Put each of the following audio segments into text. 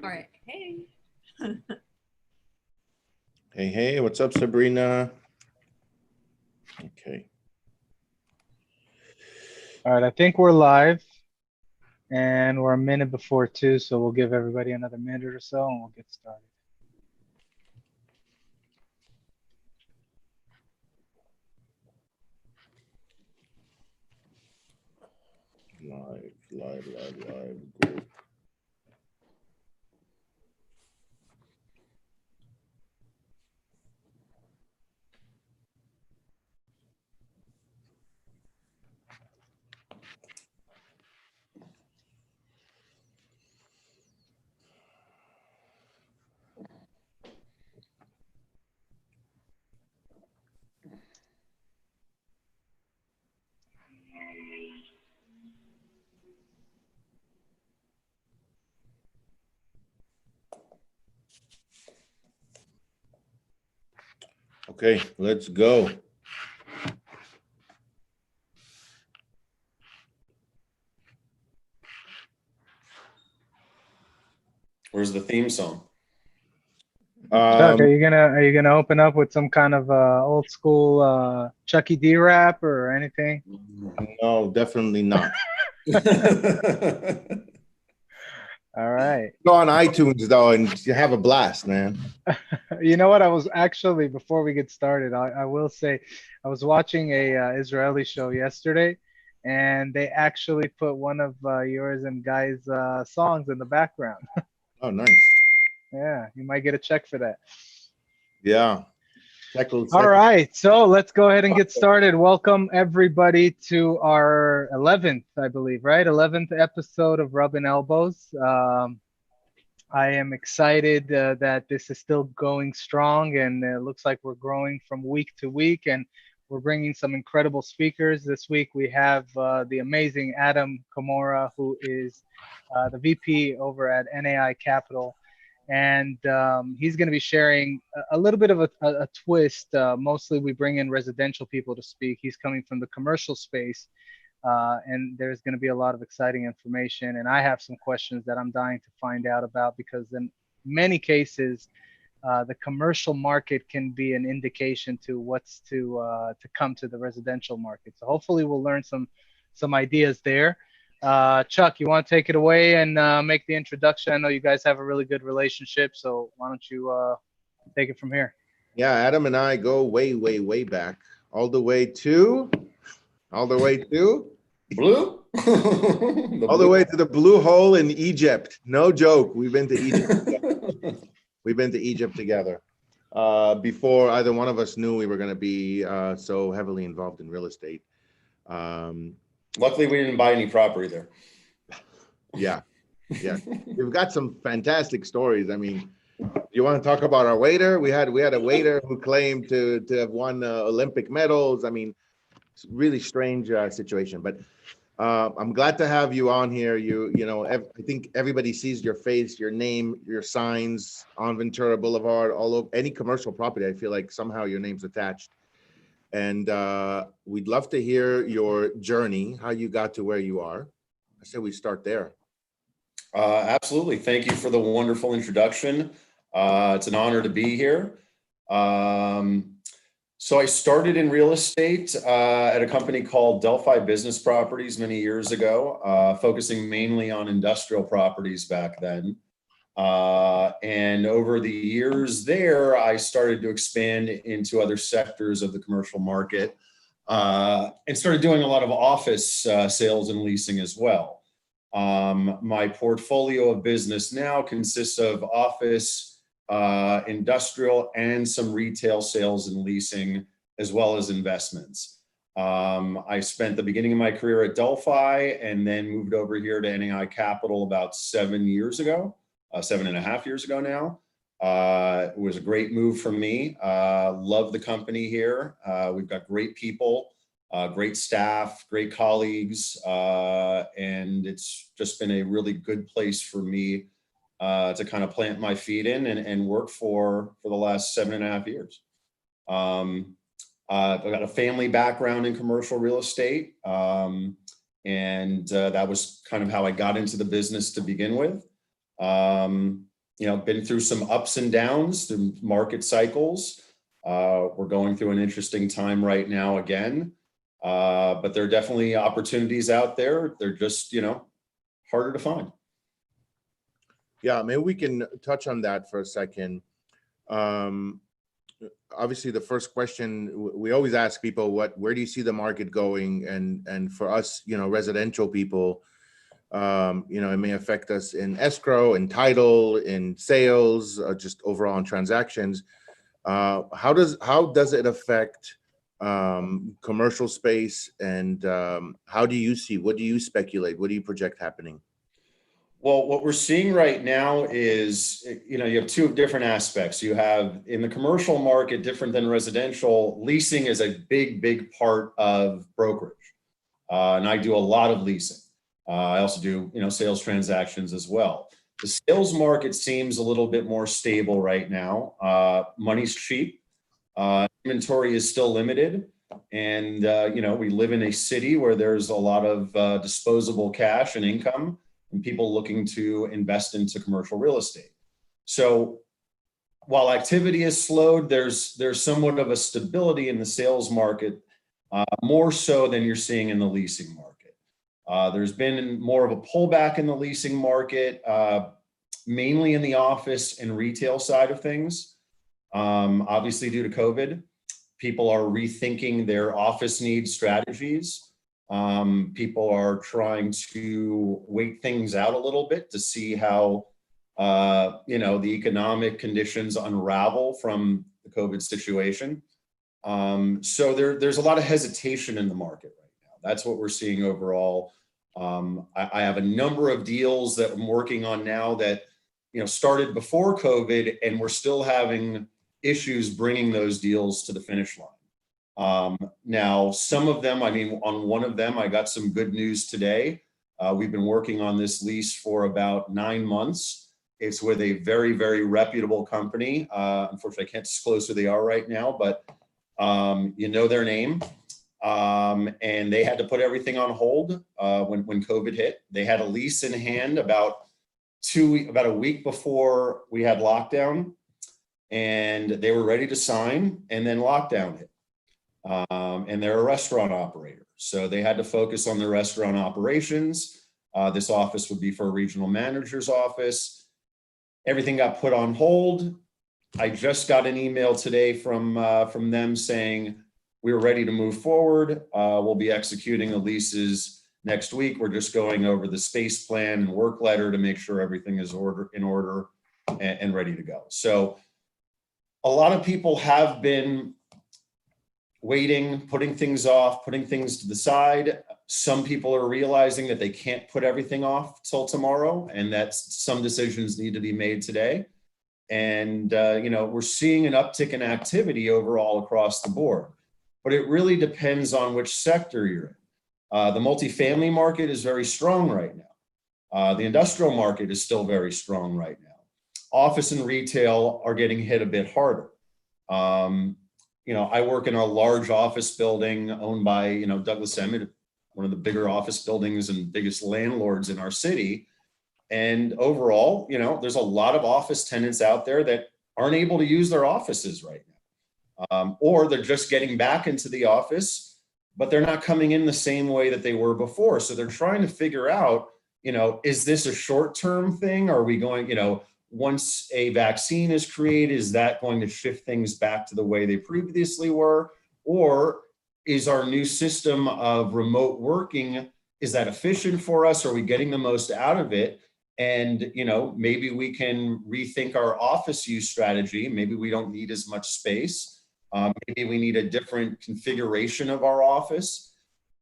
All right. Hey. Hey, what's up, Sabrina? Okay. All right, I think we're live and we're a minute before 2, so we'll give everybody another minute or so and we'll get started. Live. Go. Okay, let's go. Where's the theme song? Chuck, are you gonna open up with some kind of old school Chucky D rap or anything? No, definitely not. All right. Go on iTunes though, and you have a blast, man. You know what? I was actually, before we get started, I will say, I was watching a Israeli show yesterday, and they actually put one of yours and Guy's songs in the background. Oh, nice. Yeah, you might get a check for that. Yeah. All right, so let's go ahead and get started. Welcome everybody to our 11th, I believe, right? 11th episode of Rubbing Elbows. I am excited that this is still going strong, and it looks like we're growing from week to week, and we're bringing some incredible speakers. This week we have the amazing Adam Comora, who is the VP over at NAI Capital. And he's going to be sharing a little bit of a twist. Mostly we bring in residential people to speak. He's coming from the commercial space, and there's going to be a lot of exciting information. And I have some questions that I'm dying to find out about, because in many cases, the commercial market can be an indication to what's to come to the residential market. So hopefully we'll learn some ideas there. Chuck, you want to take it away and make the introduction? I know you guys have a really good relationship, so why don't you take it from here? Yeah, Adam and I go way back, all the way to Blue? all the way to the blue hole in Egypt. No joke. We've been to Egypt. We've been to Egypt together. Before either one of us knew we were going to be so heavily involved in real estate. Luckily, we didn't buy any property there. Yeah. We've got some fantastic stories. I mean, you want to talk about our waiter? We had a waiter who claimed to have won Olympic medals. I mean, it's a really strange situation, but I'm glad to have you on here. You know, I think everybody sees your face, your name, your signs on Ventura Boulevard, all over any commercial property. I feel like somehow your name's attached. And we'd love to hear your journey, how you got to where you are. I say we start there. Absolutely. Thank you for the wonderful introduction. It's an honor to be here. So I started in real estate at a company called Delphi Business Properties many years ago, focusing mainly on industrial properties back then. And over the years there, I started to expand into other sectors of the commercial market and started doing a lot of office sales and leasing as well. My portfolio of business now consists of office, industrial, and some retail sales and leasing, as well as investments. I spent the beginning of my career at Delphi and then moved over here to NAI Capital about 7 years ago. 7.5 years ago now. It was a great move for me. Love the company here. We've got great people, great staff, great colleagues, and it's just been a really good place for me to kind of plant my feet in and work for the last 7.5 years. I've got a family background in commercial real estate, and that was kind of how I got into the business to begin with. been through some ups and downs through market cycles. We're going through an interesting time right now again, but there are definitely opportunities out there. They're just, harder to find. Yeah, maybe we can touch on that for a second. Obviously, the first question we always ask people, where do you see the market going? And for us, residential people, it may affect us in escrow, in title, in sales, just overall in transactions. How does it affect commercial space? And what do you speculate? What do you project happening? Well, what we're seeing right now is, you have two different aspects. You have in the commercial market, different than residential, leasing is a big, big part of brokerage. And I do a lot of leasing. I also do, sales transactions as well. The sales market seems a little bit more stable right now. Money's cheap. Inventory is still limited. And, we live in a city where there's a lot of disposable cash and income, and people looking to invest into commercial real estate. So while activity has slowed, there's somewhat of a stability in the sales market, more so than you're seeing in the leasing market. There's been more of a pullback in the leasing market, mainly in the office and retail side of things. Obviously, due to COVID, people are rethinking their office needs strategies. People are trying to wait things out a little bit to see how, the economic conditions unravel from the COVID situation. So there's a lot of hesitation in the market right now. That's what we're seeing overall. I have a number of deals that I'm working on now that, started before COVID, and we're still having issues bringing those deals to the finish line. Now, some of them, on one of them, I got some good news today. We've been working on this lease for about 9 months. It's with a very, very reputable company. Unfortunately, I can't disclose who they are right now, but their name. And they had to put everything on hold when COVID hit. They had a lease in hand about a week before we had lockdown, and they were ready to sign, and then lockdown hit. And they're a restaurant operator, so they had to focus on their restaurant operations. This office would be for a regional manager's office. Everything got put on hold. I just got an email today from them saying we're ready to move forward. We'll be executing the leases next week. We're just going over the space plan and work letter to make sure everything is in order and ready to go. So a lot of people have been waiting, putting things off, putting things to the side. Some people are realizing that they can't put everything off till tomorrow, and that some decisions need to be made today. And, we're seeing an uptick in activity overall across the board, but it really depends on which sector you're in. The multifamily market is very strong right now. The industrial market is still very strong right now. Office and retail are getting hit a bit harder. I work in a large office building owned by, Douglas Emmett, one of the bigger office buildings and biggest landlords in our city. And overall, there's a lot of office tenants out there that aren't able to use their offices right now. Or they're just getting back into the office, but they're not coming in the same way that they were before. So they're trying to figure out, is this a short-term thing? Are we going, once a vaccine is created, is that going to shift things back to the way they previously were? Or is our new system of remote working, is that efficient for us? Are we getting the most out of it? And, maybe we can rethink our office use strategy. Maybe we don't need as much space. Maybe we need a different configuration of our office.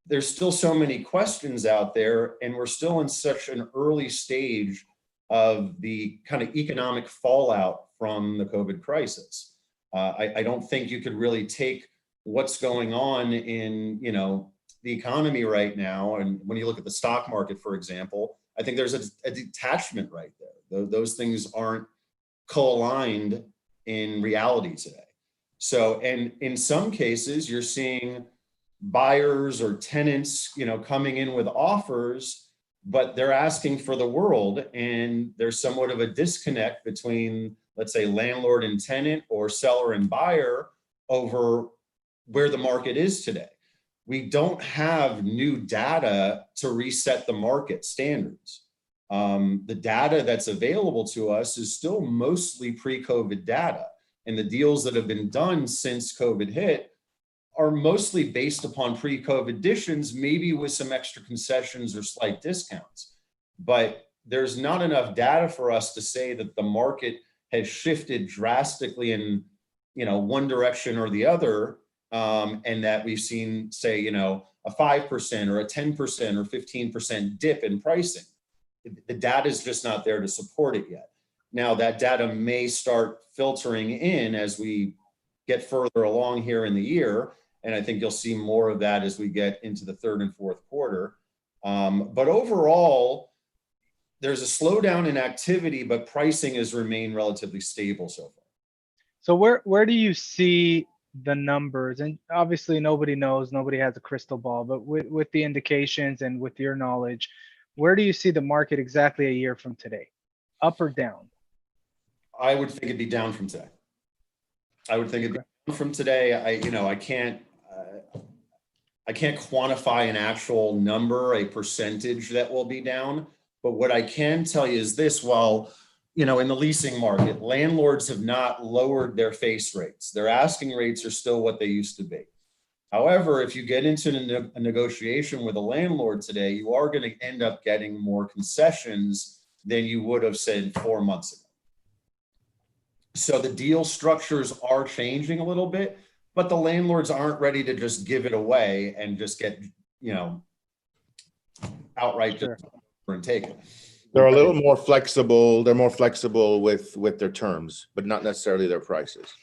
There's still so many questions out there, and we're still in such an early stage of the kind of economic fallout from the COVID crisis. I don't think you could really take what's going on in, the economy right now. And when you look at the stock market, for example, I think there's a detachment right there. Those things aren't co-aligned in reality today. So, and in some cases, you're seeing buyers or tenants, coming in with offers but they're asking for the world, and there's somewhat of a disconnect between, let's say, landlord and tenant or seller and buyer over where the market is today. We don't have new data to reset the market standards. The data that's available to us is still mostly pre-COVID data, and the deals that have been done since COVID hit are mostly based upon pre-COVID additions, maybe with some extra concessions or slight discounts. But there's not enough data for us to say that the market has shifted drastically in, one direction or the other, and that we've seen, say, a 5% or a 10% or 15% dip in pricing. The data is just not there to support it yet. Now, that data may start filtering in as we get further along here in the year, and I think you'll see more of that as we get into the third and fourth quarter. But overall, there's a slowdown in activity, but pricing has remained relatively stable so far. So where do you see the numbers? And obviously nobody knows, nobody has a crystal ball, but with the indications and with your knowledge, where do you see the market exactly a year from today? Up or down? I would think it'd be down from today. I would think it'd be down from today. I can't quantify an actual number, a percentage that will be down. But what I can tell you is this: while, in the leasing market, landlords have not lowered their face rates. Their asking rates are still what they used to be. However, if you get into a negotiation with a landlord today, you are going to end up getting more concessions than you would have said 4 months ago. So the deal structures are changing a little bit, but the landlords aren't ready to just give it away and just get, outright Sure. and take it. They're a little more flexible. They're more flexible with their terms, but not necessarily their prices.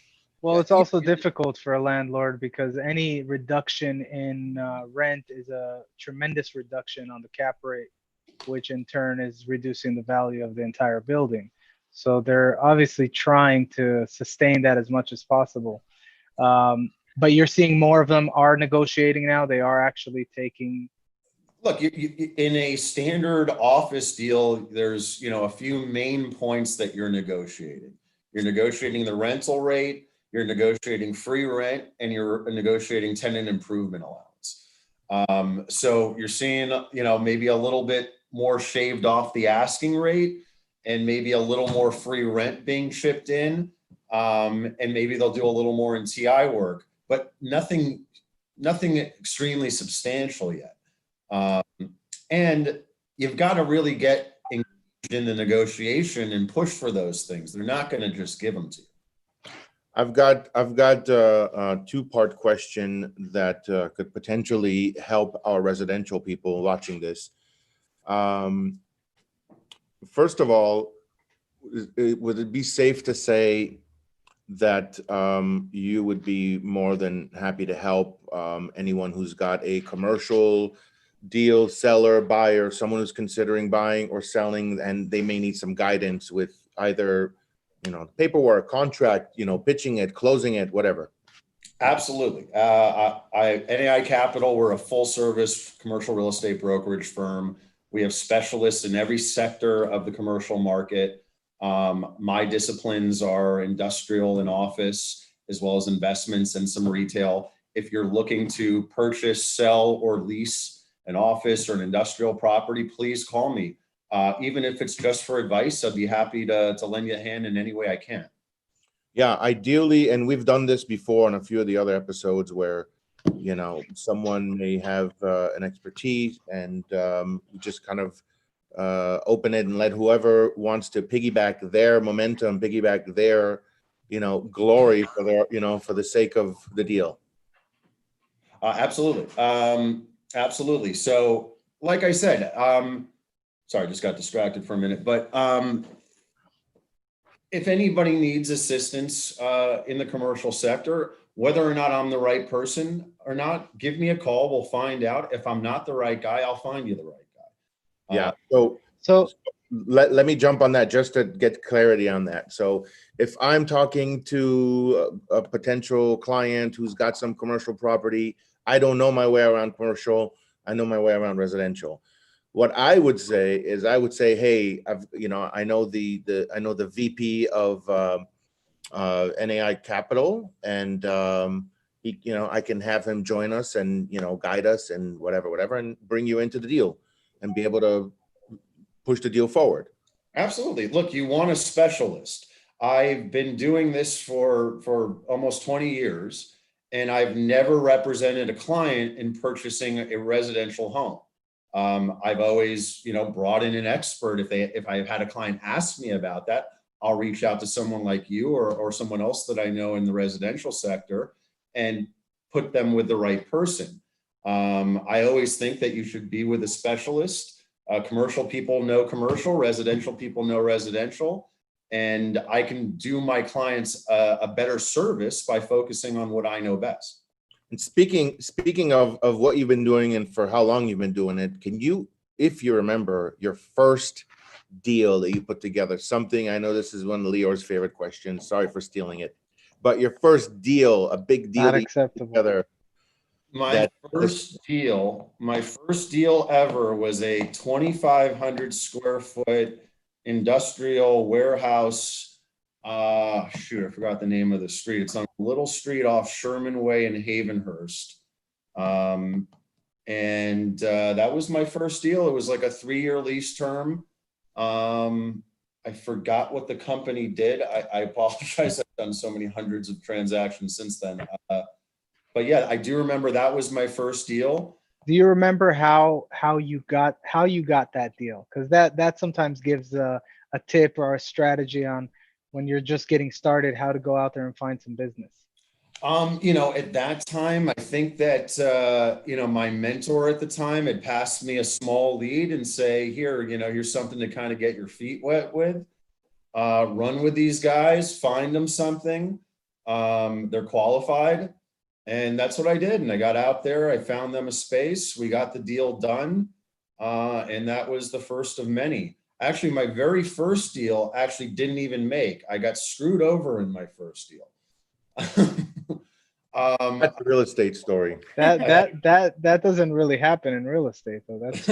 Well, it's also difficult for a landlord because any reduction in rent is a tremendous reduction on the cap rate, which in turn is reducing the value of the entire building. So they're obviously trying to sustain that as much as possible. But you're seeing more of them are negotiating now. They are actually taking. Look, in a standard office deal, there's, a few main points that you're negotiating. You're negotiating the rental rate, you're negotiating free rent, and you're negotiating tenant improvement allowance. So you're seeing, maybe a little bit more shaved off the asking rate and maybe a little more free rent being chipped in. And maybe they'll do a little more in TI work, but nothing extremely substantial yet. And you've got to really get engaged in the negotiation and push for those things. They're not going to just give them to you. I've got a two-part question that could potentially help our residential people watching this. First of all, would it be safe to say that you would be more than happy to help anyone who's got a commercial deal, seller, buyer, someone who's considering buying or selling, and they may need some guidance with either, paperwork, contract, pitching it, closing it, whatever? Absolutely. NAI Capital, we're a full service commercial real estate brokerage firm. We have specialists in every sector of the commercial market. My disciplines are industrial and office, as well as investments and some retail. If you're looking to purchase, sell, or lease an office or an industrial property, please call me. Even if it's just for advice, I'd be happy to lend you a hand in any way I can. Yeah, ideally, and we've done this before on a few of the other episodes where, someone may have an expertise and just kind of open it and let whoever wants to piggyback their momentum, piggyback their, glory for their, for the sake of the deal. Absolutely. Absolutely. So like I said, sorry, just got distracted for a minute, but if anybody needs assistance in the commercial sector, whether or not I'm the right person or not, give me a call. We'll find out. If I'm not the right guy, I'll find you the right guy. Yeah. So let me jump on that just to get clarity on that. So if I'm talking to a potential client who's got some commercial property, I don't know my way around commercial. I know my way around residential. what I would say is, I would say, hey, I know the VP of NAI Capital, and I can have him join us and guide us and whatever, and bring you into the deal and be able to push the deal forward. Absolutely. Look, you want a specialist. I've been doing this for almost 20 years, and I've never represented a client in purchasing a residential home. I've always, brought in an expert. If I've had a client ask me about that, I'll reach out to someone like you or someone else that I know in the residential sector and put them with the right person. I always think that you should be with a specialist. Commercial people know commercial, residential people know residential, and I can do my clients a better service by focusing on what I know best. And speaking of what you've been doing and for how long you've been doing it, can you, if you remember your first deal that you put together, something, I know this is one of Leor's favorite questions, sorry for stealing it, but your first deal, a big deal Not that acceptable. you put together. My first deal ever was a 2,500 square foot industrial warehouse. Shoot, I forgot the name of the street. It's on a little street off Sherman Way in Havenhurst. That was my first deal. It was like a 3-year lease term. I forgot what the company did. I apologize. I've done so many hundreds of transactions since then. But yeah, I do remember that was my first deal. Do you remember how you got that deal? Because that sometimes gives a tip or a strategy on when you're just getting started, how to go out there and find some business. At that time, I think that my mentor at the time had passed me a small lead and say, here, here's something to kind of get your feet wet with. Run with these guys, find them something. They're qualified. And that's what I did. And I got out there, I found them a space, we got the deal done. And that was the first of many. Actually, my very first deal actually didn't even make. I got screwed over in my first deal. That's a real estate story. That doesn't really happen in real estate, though. That's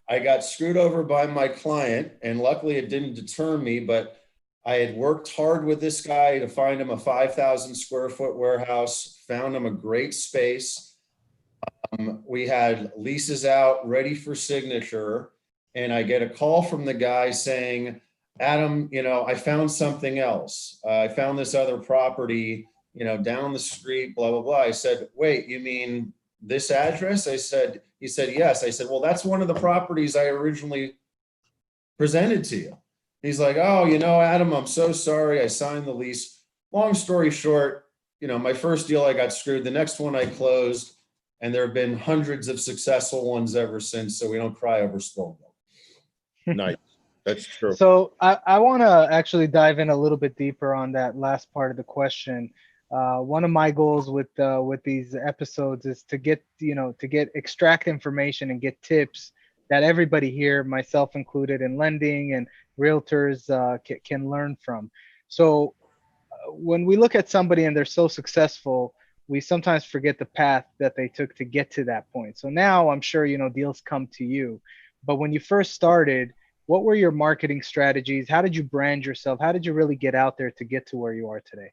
I got screwed over by my client, and luckily it didn't deter me, but I had worked hard with this guy to find him a 5,000 square foot warehouse, found him a great space. We had leases out ready for signature, and I get a call from the guy saying, Adam, I found something else. I found this other property, down the street, blah, blah, blah. I said, wait, you mean this address? He said, yes. I said, well, that's one of the properties I originally presented to you. He's like, oh, Adam, I'm so sorry. I signed the lease. Long story short, my first deal, I got screwed. The next one I closed, and there have been hundreds of successful ones ever since. So we don't cry over spilled milk. Nice. That's true. So I want to actually dive in a little bit deeper on that last part of the question. One of my goals with these episodes is to get extract information and get tips that everybody here, myself included, in lending and realtors can learn from. So when we look at somebody and they're so successful, we sometimes forget the path that they took to get to that point. So now I'm sure, deals come to you. But when you first started, what were your marketing strategies? How did you brand yourself? How did you really get out there to get to where you are today?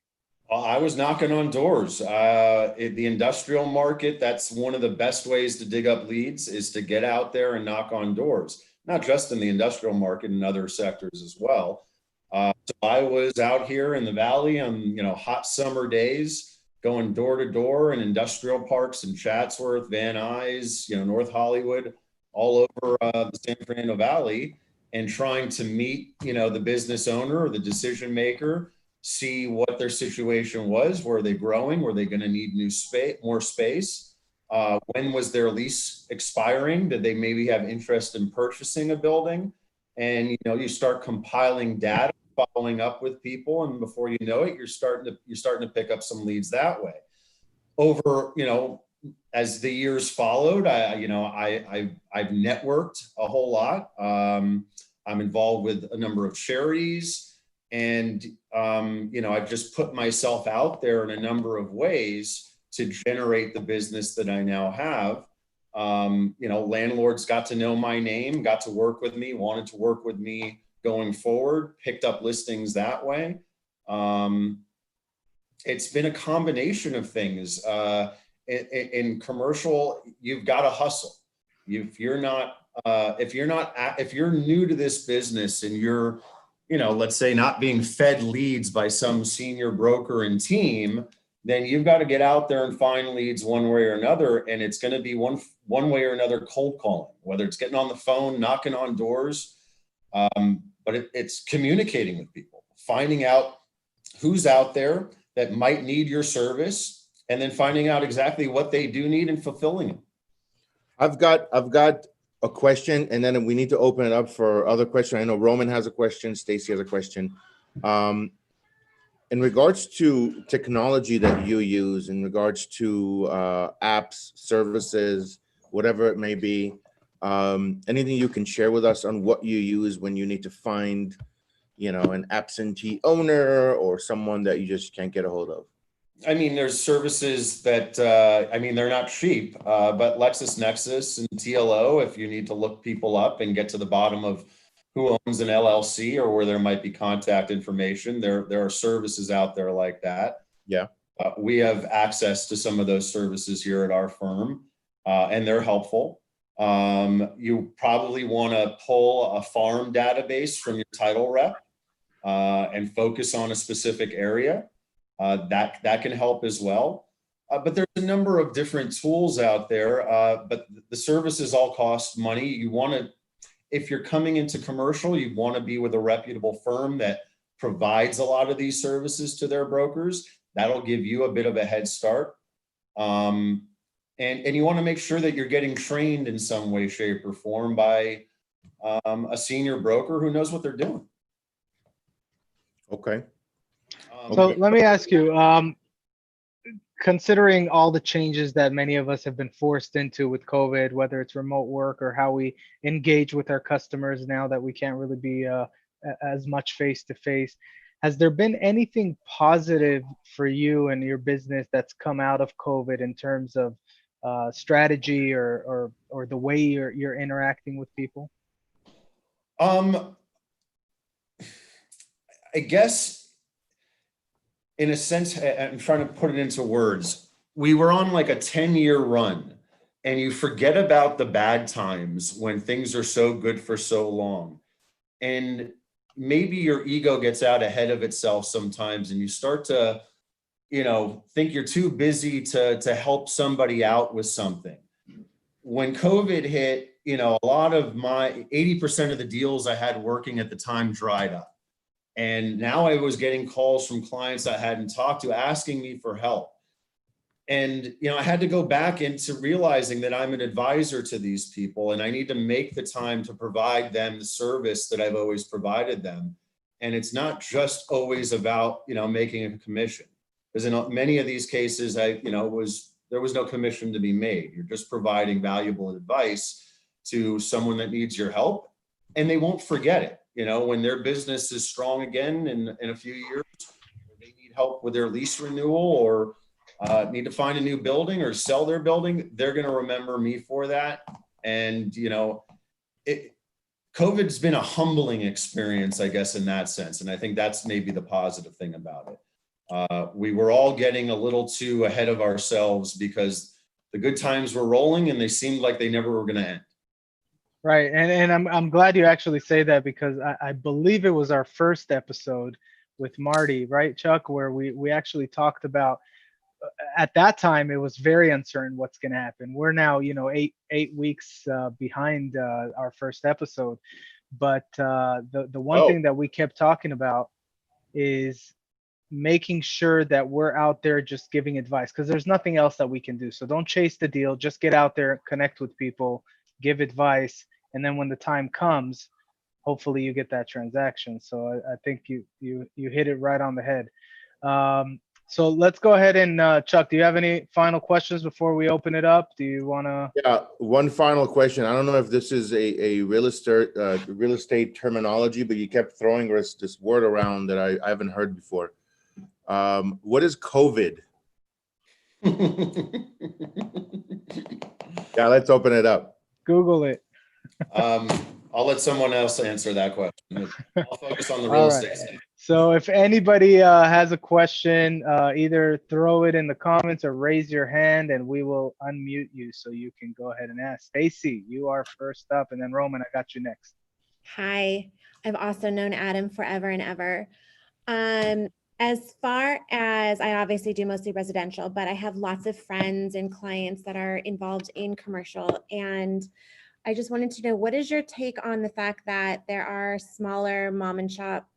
I was knocking on doors. The industrial market, that's one of the best ways to dig up leads, is to get out there and knock on doors, not just in the industrial market, in other sectors as well. So I was out here in the Valley on, hot summer days, going door to door in industrial parks in Chatsworth, Van Nuys, North Hollywood, all over the San Fernando Valley, and trying to meet, the business owner or the decision maker, see what their situation was. Were they growing? Were they going to need more space? When was their lease expiring? Did they maybe have interest in purchasing a building? And you start compiling data, following up with people, and before you know it, you're starting to pick up some leads that way. Over as the years followed, I've networked a whole lot. I'm involved with a number of charities. And, I've just put myself out there in a number of ways to generate the business that I now have. Landlords got to know my name, got to work with me, wanted to work with me going forward, picked up listings that way. It's been a combination of things. In commercial, you've got to hustle. If you're new to this business and you're, let's say not being fed leads by some senior broker and team, then you've got to get out there and find leads one way or another. And it's going to be one way or another cold calling, whether it's getting on the phone, knocking on doors, but it's communicating with people, finding out who's out there that might need your service, and then finding out exactly what they do need and fulfilling it. I've got a question, and then we need to open it up for other questions. I know Roman has a question, Stacy has a question. In regards to technology that you use, in regards to apps, services, whatever it may be, anything you can share with us on what you use when you need to find, an absentee owner or someone that you just can't get a hold of? I mean, there's services that, they're not cheap, but LexisNexis and TLO, if you need to look people up and get to the bottom of who owns an LLC or where there might be contact information, there are services out there like that. Yeah. We have access to some of those services here at our firm, and they're helpful. You probably want to pull a farm database from your title rep and focus on a specific area. That can help as well. But there's a number of different tools out there, but the services all cost money. If you're coming into commercial, you want to be with a reputable firm that provides a lot of these services to their brokers. That'll give you a bit of a head start. And you want to make sure that you're getting trained in some way, shape, or form by a senior broker who knows what they're doing. Okay. So let me ask you, considering all the changes that many of us have been forced into with COVID, whether it's remote work or how we engage with our customers now that we can't really be as much face to face, has there been anything positive for you and your business that's come out of COVID in terms of strategy or the way you're interacting with people? I guess, in a sense, I'm trying to put it into words. We were on like a 10-year run, and you forget about the bad times when things are so good for so long. And maybe your ego gets out ahead of itself sometimes, and you start to, think you're too busy to help somebody out with something. When COVID hit, a lot of my 80% of the deals I had working at the time dried up. And now I was getting calls from clients I hadn't talked to asking me for help. And, I had to go back into realizing that I'm an advisor to these people, and I need to make the time to provide them the service that I've always provided them. And it's not just always about, making a commission. Because in many of these cases, there was no commission to be made. You're just providing valuable advice to someone that needs your help, and they won't forget it. When their business is strong again in a few years, they need help with their lease renewal or need to find a new building or sell their building, they're going to remember me for that. And, COVID's been a humbling experience, I guess, in that sense. And I think that's maybe the positive thing about it. We were all getting a little too ahead of ourselves because the good times were rolling and they seemed like they never were going to end. Right, and I'm glad you actually say that, because I believe it was our first episode with Marty, right, Chuck, where we actually talked about, at that time it was very uncertain what's going to happen. We're now, 8 weeks behind our first episode, but the one thing that we kept talking about is making sure that we're out there just giving advice, because there's nothing else that we can do. So don't chase the deal, just get out there, connect with people, give advice. And then when the time comes, hopefully you get that transaction. So I think you hit it right on the head. So let's go ahead and Chuck, do you have any final questions before we open it up? Do you want to? Yeah, one final question. I don't know if this is a real estate terminology, but you kept throwing this word around that I haven't heard before. What is COVID? Yeah, let's open it up. Google it. I'll let someone else answer that question. I'll focus on the real All right. estate side. So if anybody has a question, either throw it in the comments or raise your hand and we will unmute you so you can go ahead and ask. Stacy, you are first up, and then Roman, I got you next. Hi, I've also known Adam forever and ever. As far as I obviously do mostly residential, but I have lots of friends and clients that are involved in commercial. And I just wanted to know, what is your take on the fact that there are smaller mom and shop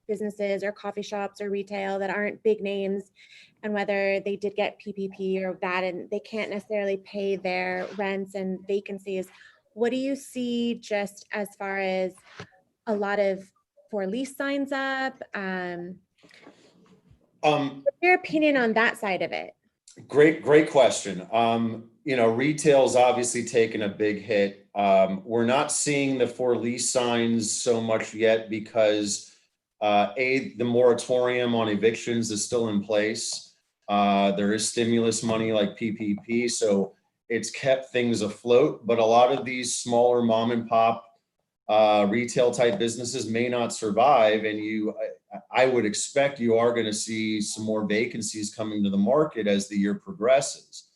businesses or coffee shops or retail that aren't big names, and whether they did get PPP or that, and they can't necessarily pay their rents and vacancies? What do you see just as far as a lot of for lease signs up? What's your opinion on that side of it? Great question. Retail's obviously taken a big hit. We're not seeing the for lease signs so much yet because the moratorium on evictions is still in place. There is stimulus money like PPP, so it's kept things afloat. But a lot of these smaller mom and pop retail type businesses may not survive, and I would expect you are going to see some more vacancies coming to the market as the year progresses.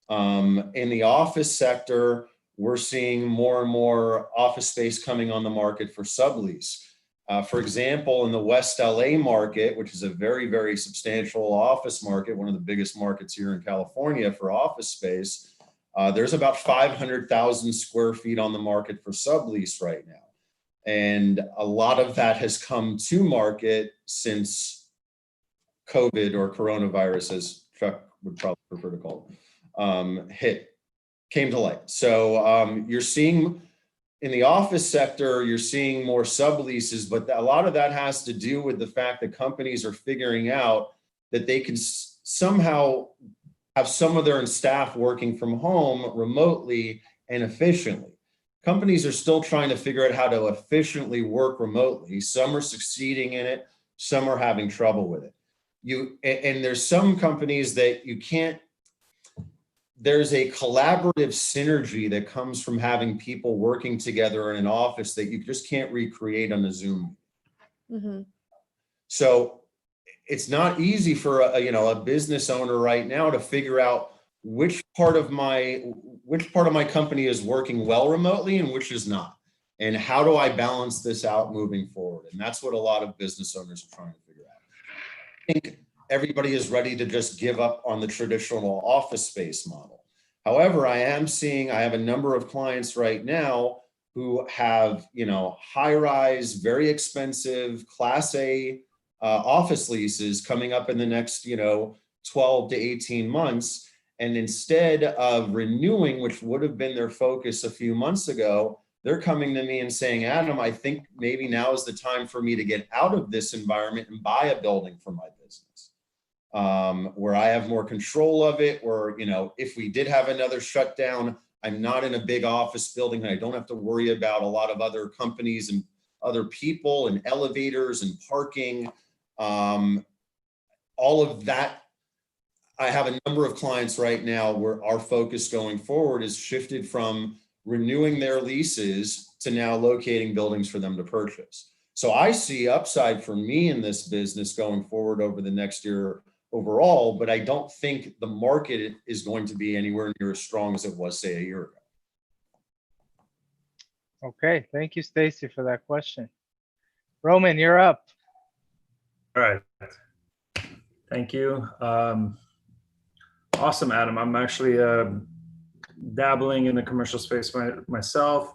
In the office sector, we're seeing more and more office space coming on the market for sublease. For example, in the West LA market, which is a very, very substantial office market, one of the biggest markets here in California for office space, there's about 500,000 square feet on the market for sublease right now. And a lot of that has come to market since COVID, or coronavirus, as Chuck would probably prefer to call it, came to light. So you're seeing in the office sector, you're seeing more subleases, but a lot of that has to do with the fact that companies are figuring out that they can somehow have some of their staff working from home remotely and efficiently. Companies are still trying to figure out how to efficiently work remotely. Some are succeeding in it, some are having trouble with it. And there's some companies that you can't, there's a collaborative synergy that comes from having people working together in an office that you just can't recreate on a Zoom. Mm-hmm. So it's not easy for a business owner right now to figure out which part of my company is working well remotely and which is not, and how do I balance this out moving forward? And that's what a lot of business owners are trying to figure out. I think everybody is ready to just give up on the traditional office space model. However, I have a number of clients right now who have, high-rise, very expensive Class A office leases coming up in the next, 12 to 18 months. And instead of renewing, which would have been their focus a few months ago, they're coming to me and saying, Adam, I think maybe now is the time for me to get out of this environment and buy a building for my business, where I have more control of it, where, if we did have another shutdown, I'm not in a big office building and I don't have to worry about a lot of other companies and other people and elevators and parking. All of that. I have a number of clients right now where our focus going forward is shifted from renewing their leases to now locating buildings for them to purchase. So I see upside for me in this business going forward over the next year overall, but I don't think the market is going to be anywhere near as strong as it was, say, a year ago. Okay, thank you, Stacy, for that question. Roman, you're up. All right. Thank you. Awesome, Adam. I'm actually dabbling in the commercial space myself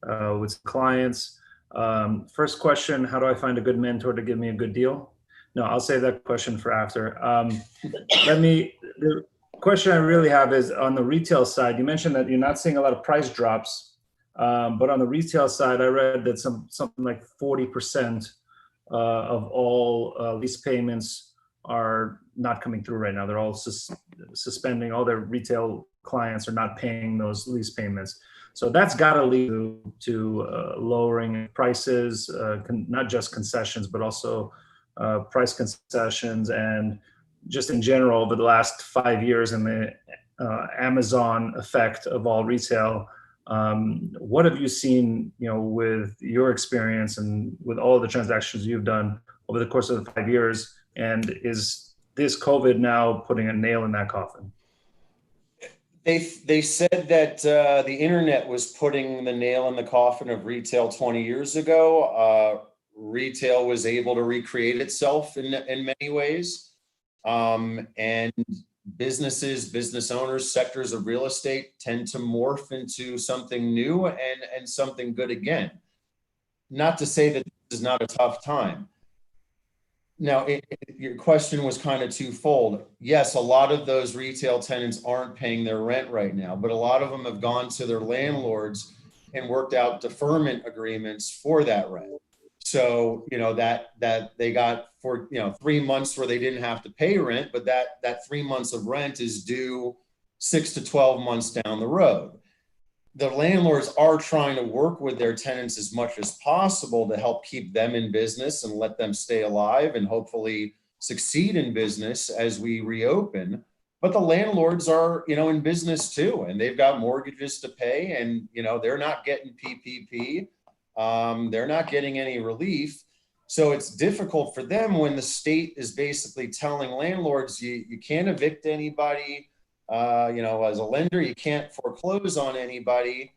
with clients. First question, how do I find a good mentor to give me a good deal? No, I'll save that question for after. The question I really have is on the retail side. You mentioned that you're not seeing a lot of price drops, but on the retail side, I read that something like 40% of all lease payments are not coming through right now. They're all suspending. All their retail clients are not paying those lease payments. So that's got to lead to lowering prices, not just concessions, but also price concessions and just in general over the last 5 years and the Amazon effect of all retail. What have you seen, with your experience and with all the transactions you've done over the course of the 5 years? And is this COVID now putting a nail in that coffin? They said that the internet was putting the nail in the coffin of retail 20 years ago. Retail was able to recreate itself in many ways. And business owners, sectors of real estate tend to morph into something new and something good again. Not to say that this is not a tough time. Now, your question was kind of twofold. Yes, a lot of those retail tenants aren't paying their rent right now, but a lot of them have gone to their landlords and worked out deferment agreements for that rent. So, that they got for, 3 months where they didn't have to pay rent, but that 3 months of rent is due 6 to 12 months down the road. The landlords are trying to work with their tenants as much as possible to help keep them in business and let them stay alive and hopefully succeed in business as we reopen. But the landlords are, in business too, and they've got mortgages to pay, and, they're not getting PPP. They're not getting any relief. So it's difficult for them when the state is basically telling landlords, you can't evict anybody. As a lender, you can't foreclose on anybody,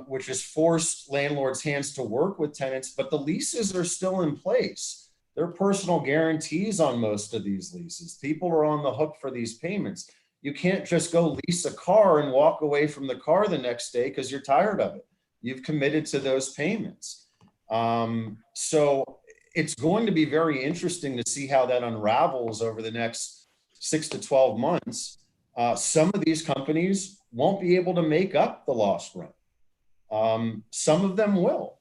which has forced landlords' hands to work with tenants, but the leases are still in place. There are personal guarantees on most of these leases. People are on the hook for these payments. You can't just go lease a car and walk away from the car the next day because you're tired of it. You've committed to those payments. So it's going to be very interesting to see how that unravels over the next 6 to 12 months. Some of these companies won't be able to make up the lost rent. Some of them will.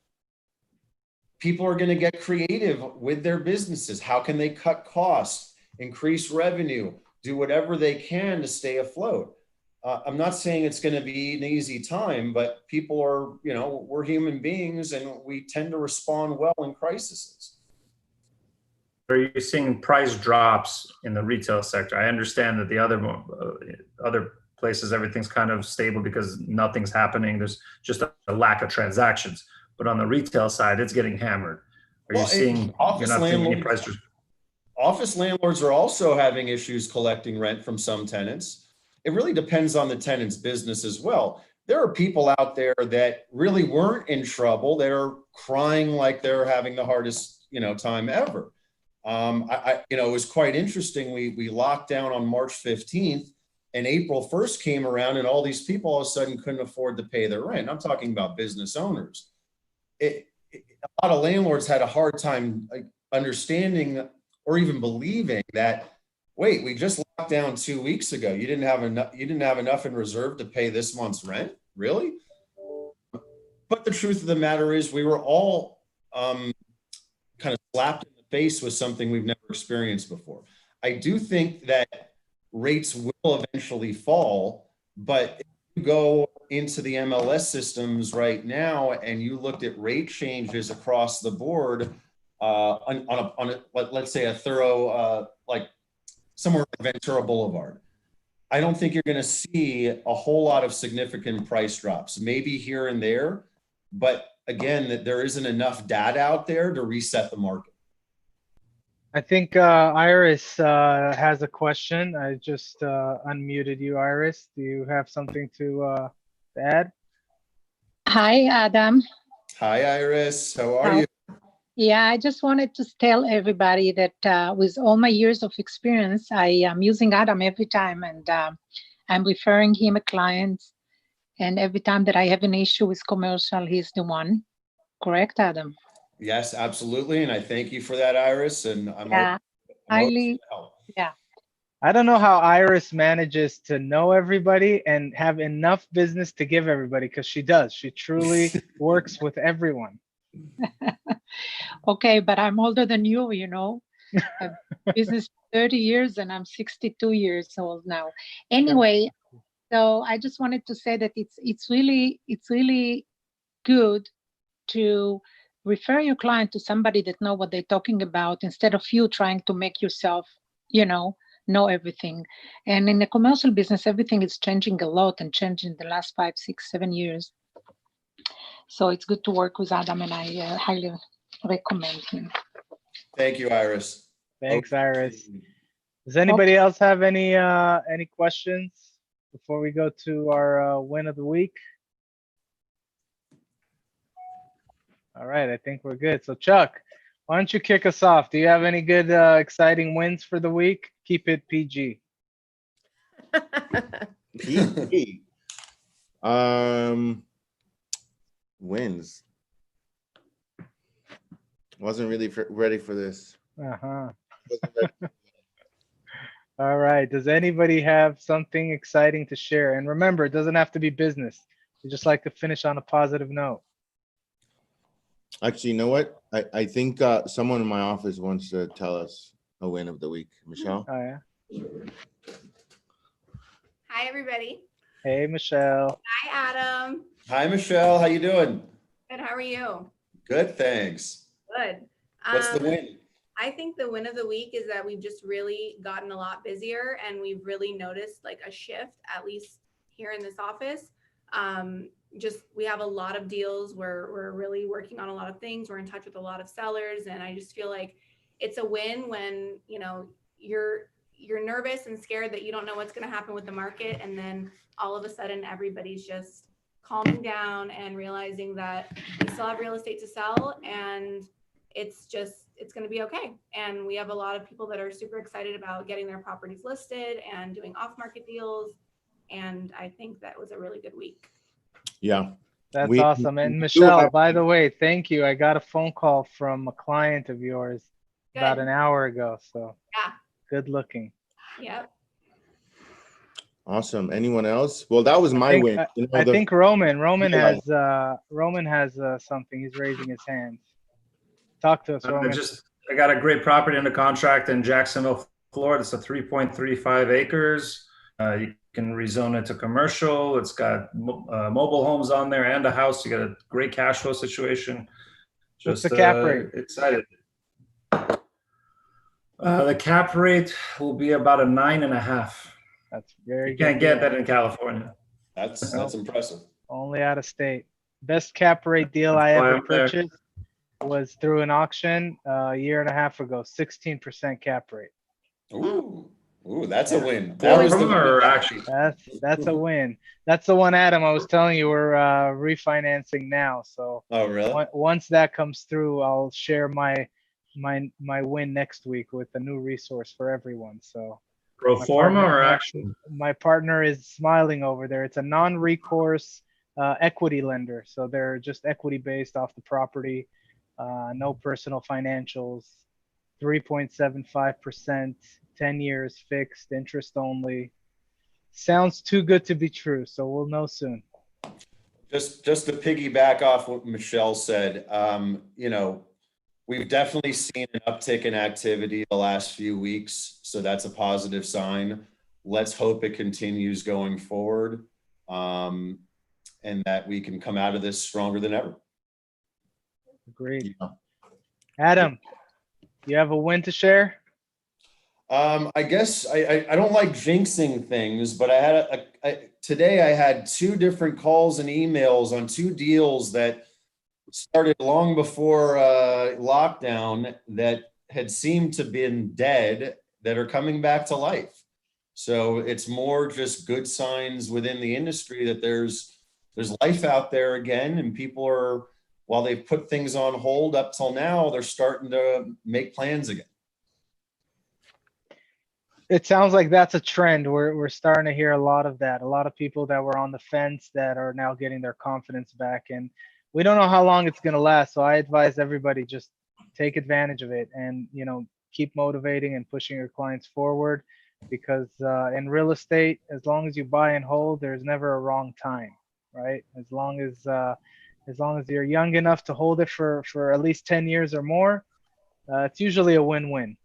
People are going to get creative with their businesses. How can they cut costs, increase revenue, do whatever they can to stay afloat? I'm not saying it's going to be an easy time, but people are, we're human beings and we tend to respond well in crises. Are you seeing price drops in the retail sector? I understand that the other places, everything's kind of stable because nothing's happening. There's just a lack of transactions. But on the retail side, it's getting hammered. Are you seeing, you're not seeing any price drops? Office landlords are also having issues collecting rent from some tenants. It really depends on the tenant's business as well. There are people out there that really weren't in trouble that are crying like they're having the hardest, time ever. It was quite interesting. We locked down on March 15th and April 1st came around and all these people all of a sudden couldn't afford to pay their rent. I'm talking about business owners. A lot of landlords had a hard time understanding or even believing that, wait, we just locked down 2 weeks ago. You didn't have enough in reserve to pay this month's rent? Really? But the truth of the matter is we were all kind of slapped in the face with something we've never experienced before. I do think that rates will eventually fall, but if you go into the MLS systems right now and you looked at rate changes across the board let's say a thorough, like somewhere like Ventura Boulevard, I don't think you're going to see a whole lot of significant price drops, maybe here and there, but again, that there isn't enough data out there to reset the market. I think Iris has a question. I just unmuted you, Iris. Do you have something to add? Hi, Adam. Hi, Iris. How are you? Yeah, I just wanted to tell everybody that with all my years of experience, I am using Adam every time, and I'm referring him a client. And every time that I have an issue with commercial, he's the one. Correct, Adam? Yes, absolutely. And I thank you for that, Iris. And I'm highly, yeah. I don't know how Iris manages to know everybody and have enough business to give everybody, because she does. She truly works with everyone. Okay, but I'm older than you, I've been business 30 years and I'm 62 years old now. Anyway, so I just wanted to say that it's really good to refer your client to somebody that know what they're talking about instead of you trying to make yourself, know everything. And in the commercial business, everything is changing a lot and changing the last 5, 6, 7 years. So it's good to work with Adam, and I highly recommend him. Thank you, Iris. Thanks, Okay. Iris. Does anybody else have any questions before we go to our win of the week? All right, I think we're good. So Chuck, why don't you kick us off? Do you have any good exciting wins for the week? Keep it PG. PG. Wins. Wasn't really ready for this. Uh-huh. All right. Does anybody have something exciting to share? And remember, it doesn't have to be business. We just like to finish on a positive note. Actually, you know what? I think someone in my office wants to tell us a win of the week. Michelle? Oh, yeah. Hi, everybody. Hey, Michelle. Hi, Adam. Hi, Michelle. How you doing? Good. How are you? Good, thanks. Good. What's the win? I think the win of the week is that we've just really gotten a lot busier, and we've really noticed like a shift, at least here in this office. We have a lot of deals where we're really working on a lot of things. We're in touch with a lot of sellers, and I just feel like it's a win when, you know, you're nervous and scared that you don't know what's going to happen with the market, and then all of a sudden everybody's just calming down and realizing that we still have real estate to sell, and it's going to be okay. And we have a lot of people that are super excited about getting their properties listed and doing off-market deals. And I think that was a really good week. Yeah. That's awesome. And Michelle, by the way, thank you. I got a phone call from a client of yours about an hour ago. So yeah, good looking. Yep. Awesome. Anyone else? Well, that was my win. I think Roman has something. He's raising his hand. Talk to us, Roman. I got a great property under contract in Jacksonville, Florida. It's a 3.35 acres. You can rezone it to commercial. It's got mobile homes on there and a house. You got a great cash flow situation. What's the cap rate? Excited. The cap rate will be about a 9.5. That's very good. You can't get that in California. That's impressive. Only out of state. Best cap rate deal I ever purchased was through an auction a year and a half ago. 16% cap rate. Ooh, that's a win. That was actually. That's a win. That's the one, Adam. I was telling you we're refinancing now. So. Oh, really? Once that comes through, I'll share my win next week with a new resource for everyone. So. Pro forma or actually? My partner is smiling over there. It's a non-recourse equity lender. So they're just equity based off the property. No personal financials, 3.75%, 10 years fixed, interest only. Sounds too good to be true, so we'll know soon. Just to piggyback off what Michelle said, you know, we've definitely seen an uptick in activity the last few weeks, so that's a positive sign. Let's hope it continues going forward, and that we can come out of this stronger than ever. Agreed. Yeah. Adam, you have a win to share? I guess I don't like jinxing things, but today I had 2 different calls and emails on 2 deals that started long before lockdown that had seemed to been dead that are coming back to life. So it's more just good signs within the industry that there's life out there again, and people are, while they've put things on hold up till now, they're starting to make plans again. It sounds like that's a trend. We're starting to hear a lot of that. A lot of people that were on the fence that are now getting their confidence back. And we don't know how long it's going to last. So I advise everybody just take advantage of it and, you know, keep motivating and pushing your clients forward, because in real estate, as long as you buy and hold, there's never a wrong time, right? As long as you're young enough to hold it for at least 10 years or more, it's usually a win-win.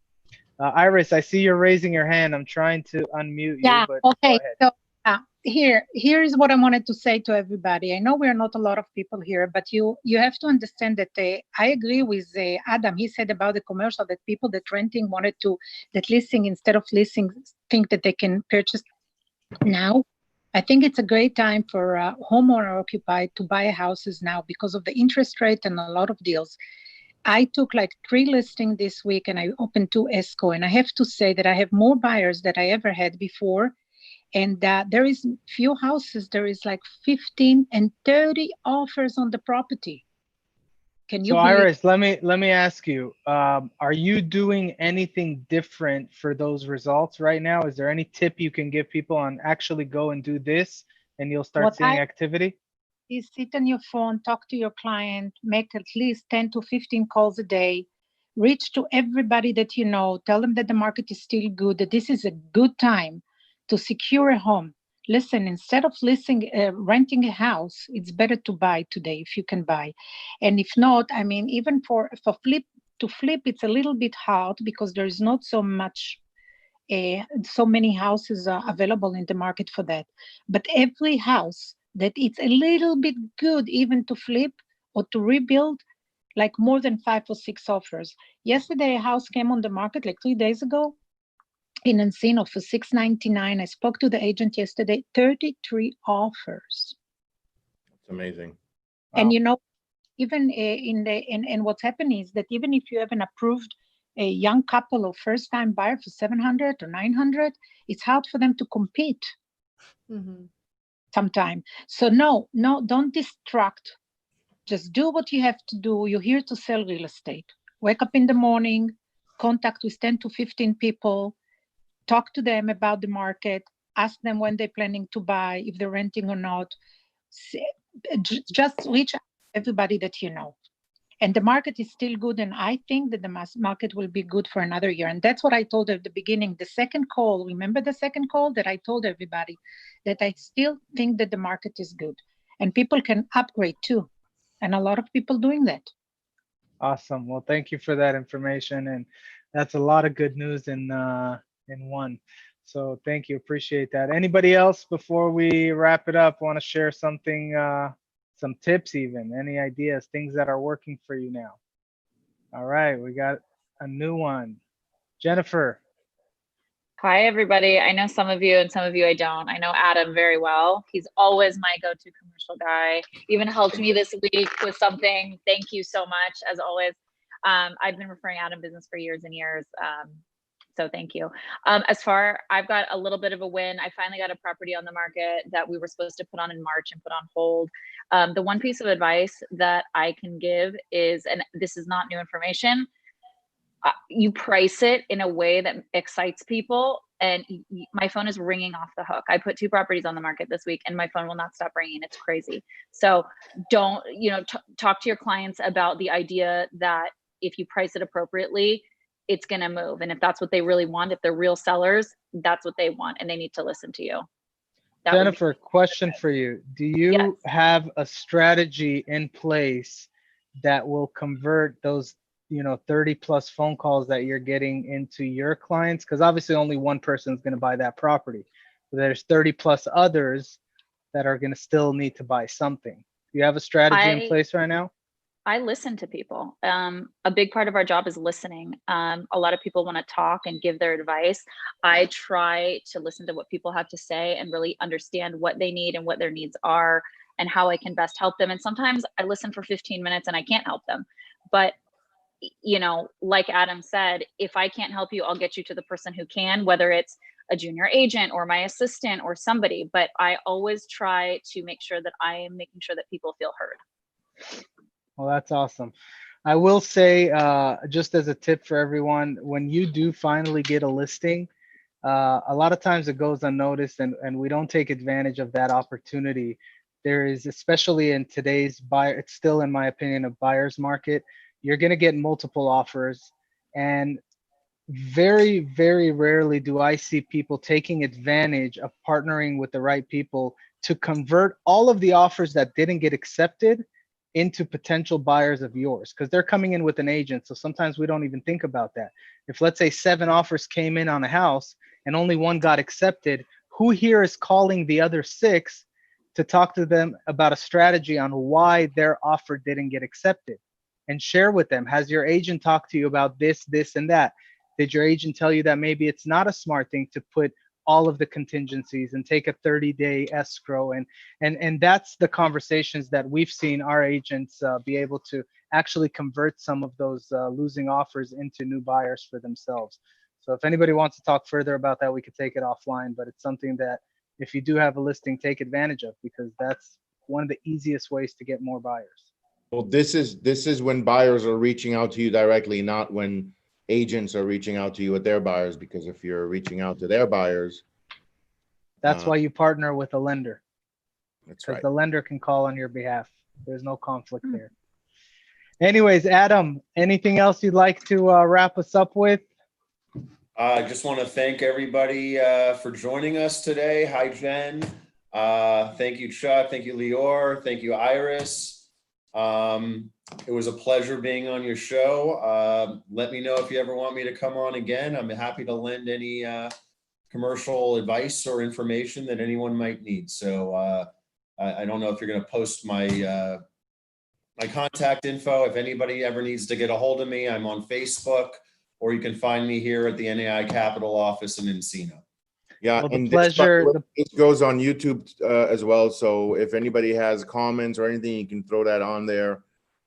Iris, I see you're raising your hand. I'm trying to unmute you. Yeah, but okay. So Here is what I wanted to say to everybody. I know we're not a lot of people here, but you have to understand that I agree with Adam. He said about the commercial that people that renting that leasing instead of leasing think that they can purchase now. I think it's a great time for homeowner occupied to buy houses now because of the interest rate and a lot of deals. I took like 3 listings this week and I opened 2 ESCO, and I have to say that I have more buyers than I ever had before. And there is few houses, there is like 15 and 30 offers on the property. Can you So believe? Iris, let me ask you, are you doing anything different for those results right now? Is there any tip you can give people on actually go and do this and you'll start seeing activity? Is sit on your phone, talk to your client, make at least 10 to 15 calls a day, reach to everybody that you know, tell them that the market is still good, that this is a good time to secure a home. Listen, instead of renting a house, it's better to buy today if you can buy. And if not, I mean, even for flip, it's a little bit hard because there is not so many houses available in the market for that. But every house that it's a little bit good even to flip or to rebuild, like more than 5 or 6 offers. Yesterday, a house came on the market like 3 days ago in Encino for $699. I spoke to the agent yesterday, 33 offers. It's amazing. Wow. And you know, even and what's happening is that even if you have an approved a young couple or first time buyer for 700 or 900, it's hard for them to compete sometime. So no, don't distract. Just do what you have to do. You're here to sell real estate. Wake up in the morning, contact with 10 to 15 people, talk to them about the market, ask them when they're planning to buy, if they're renting or not. Just reach out to everybody that you know. And the market is still good. And I think that the mass market will be good for another year. And that's what I told at the beginning. The second call, remember the second call that I told everybody that I still think that the market is good and people can upgrade too. And a lot of people doing that. Awesome. Well, thank you for that information. And that's a lot of good news in one. So thank you. Appreciate that. Anybody else before we wrap it up want to share something, some tips even, any ideas, things that are working for you now? All right, we got a new one. Jennifer. Hi, everybody. I know some of you and some of you I don't. I know Adam very well. He's always my go-to commercial guy. Even helped me this week with something. Thank you so much, as always. I've been referring Adam business for years and years. So thank you. I've got a little bit of a win. I finally got a property on the market that we were supposed to put on in March and put on hold. The one piece of advice that I can give is, and this is not new information, you price it in a way that excites people. And my phone is ringing off the hook. I put 2 properties on the market this week and my phone will not stop ringing. It's crazy. So don't, talk to your clients about the idea that if you price it appropriately, it's going to move. And if that's what they really want, if they're real sellers, that's what they want. And they need to listen to you. Jennifer, question for you. Do you have a strategy in place that will convert those 30 plus phone calls that you're getting into your clients? Because obviously only one person is going to buy that property. So there's 30 plus others that are going to still need to buy something. Do you have a strategy in place right now? I listen to people. A big part of our job is listening. A lot of people want to talk and give their advice. I try to listen to what people have to say and really understand what they need and what their needs are and how I can best help them. And sometimes I listen for 15 minutes and I can't help them. But like Adam said, if I can't help you, I'll get you to the person who can, whether it's a junior agent or my assistant or somebody. But I always try to make sure that I am making sure that people feel heard. Well, that's awesome. I will say, just as a tip for everyone, when you do finally get a listing, a lot of times it goes unnoticed and we don't take advantage of that opportunity. There is, especially in today's buyer, it's still in my opinion, a buyer's market. You're going to get multiple offers, and very, very rarely do I see people taking advantage of partnering with the right people to convert all of the offers that didn't get accepted into potential buyers of yours, because they're coming in with an agent. So sometimes we don't even think about that. If let's say 7 offers came in on a house and only 1 got accepted, who here is calling the other 6 to talk to them about a strategy on why their offer didn't get accepted, and share with them, has your agent talked to you about this, this, and that? Did your agent tell you that maybe it's not a smart thing to put all of the contingencies and take a 30-day escrow? And that's the conversations that we've seen our agents be able to actually convert some of those losing offers into new buyers for themselves. So if anybody wants to talk further about that, we could take it offline, but it's something that if you do have a listing, take advantage of, because that's one of the easiest ways to get more buyers. Well, this is when buyers are reaching out to you directly, not when agents are reaching out to you with their buyers, because if you're reaching out to their buyers, that's why you partner with a lender. That's Because right. the lender can call on your behalf. There's no conflict there. Anyways, Adam, anything else you'd like to wrap us up with? I just want to thank everybody for joining us today. Hi, Jen. Thank you, Chuck. Thank you, Lior. Thank you, Iris. It was a pleasure being on your show. Let me know if you ever want me to come on again. I'm happy to lend any commercial advice or information that anyone might need. So I don't know if you're going to post my my contact info. If anybody ever needs to get a hold of me, I'm on Facebook, or you can find me here at the NAI Capital office in Encino. Yeah, Well, and pleasure. This goes on YouTube as well. So if anybody has comments or anything, you can throw that on there,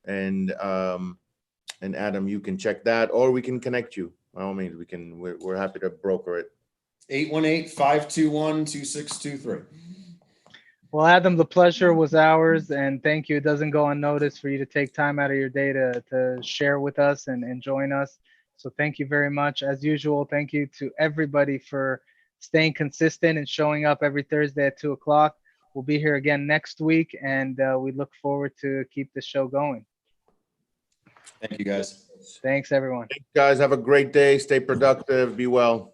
and Adam, you can check that, or we can connect you. By all means, we're happy to broker it. 818-521-2623. Well, Adam, the pleasure was ours, and thank you. It doesn't go unnoticed for you to take time out of your day to share with us and join us. So thank you very much. As usual, thank you to everybody for staying consistent and showing up every Thursday at 2 o'clock. We'll be here again next week, and we look forward to keep the show going. Thank you, guys. Thanks, everyone. Thanks, guys. Have a great day. Stay productive. Be well.